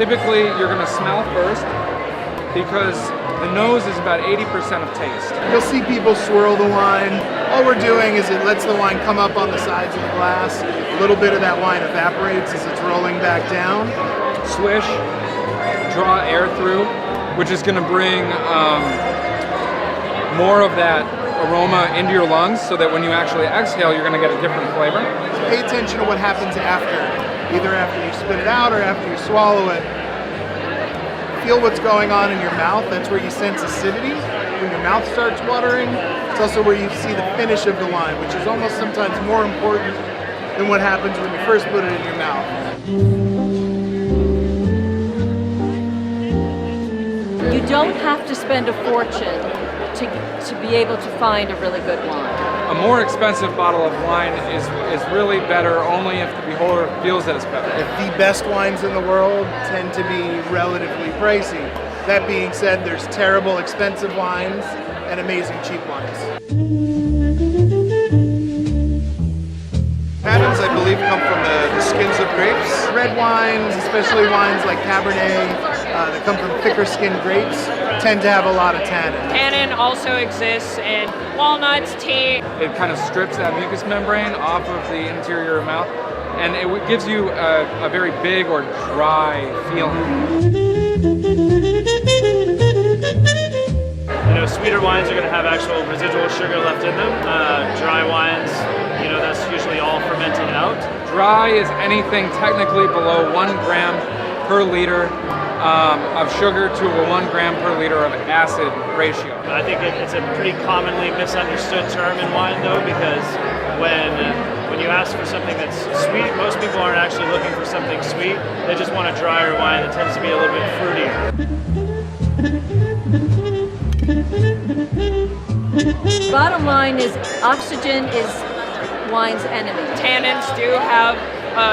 Typically, you're gonna smell first because the nose is about 80% of taste. You'll see people swirl the wine. All we're doing is it lets the wine come up on the sides of the glass. A little bit of that wine evaporates as it's rolling back down. Swish, draw air through, which is gonna bring more of that aroma into your lungs so that when you actually exhale, you're gonna get a different flavor. So pay attention to what happens after, either after you spit it out or after you swallow it. Feel what's going on in your mouth. That's where you sense acidity. When your mouth starts watering, it's also where you see the finish of the wine, which is almost sometimes more important than what happens when you first put it in your mouth. You don't have to spend a fortune to be able to find a really good wine. A more expensive bottle of wine is really better only if the beholder feels that it's better. The best wines in the world tend to be relatively pricey. That being said, there's terrible expensive wines and amazing cheap wines. Tannins, I believe, come from the skins of grapes. Red wines, especially wines like Cabernet, that come from thicker skinned grapes, tend to have a lot of tannin. Tannin also exists in walnuts, tea. It kind of strips that mucous membrane off of the interior of the mouth, and it gives you a very big or dry feeling. You know, sweeter wines are going to have actual residual sugar left in them. Dry wines, you know, that's usually all fermented out. Dry is anything technically below 1 gram per liter of sugar to a 1 gram per liter of acid ratio. I think it's a pretty commonly misunderstood term in wine, though, because when you ask for something that's sweet, most people aren't actually looking for something sweet. They just want a drier wine that tends to be a little bit fruitier. Bottom line is oxygen is wine's enemy. Tannins do have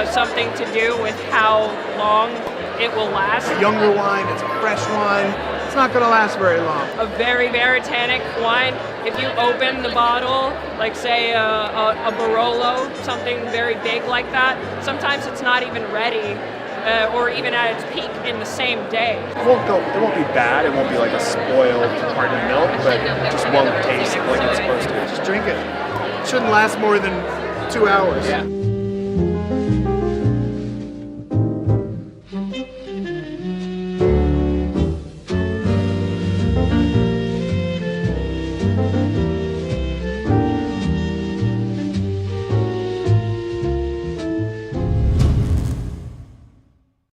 something to do with how long it will last. A younger wine, it's a fresh wine, it's not going to last very long. A very, very tannic wine, if you open the bottle, like say a Barolo, something very big like that, sometimes it's not even ready. Or even at its peak in the same day. It won't be bad, it won't be like a spoiled hardened milk, but it just won't taste like it's supposed to. Just drink it. It shouldn't last more than 2 hours. Yeah.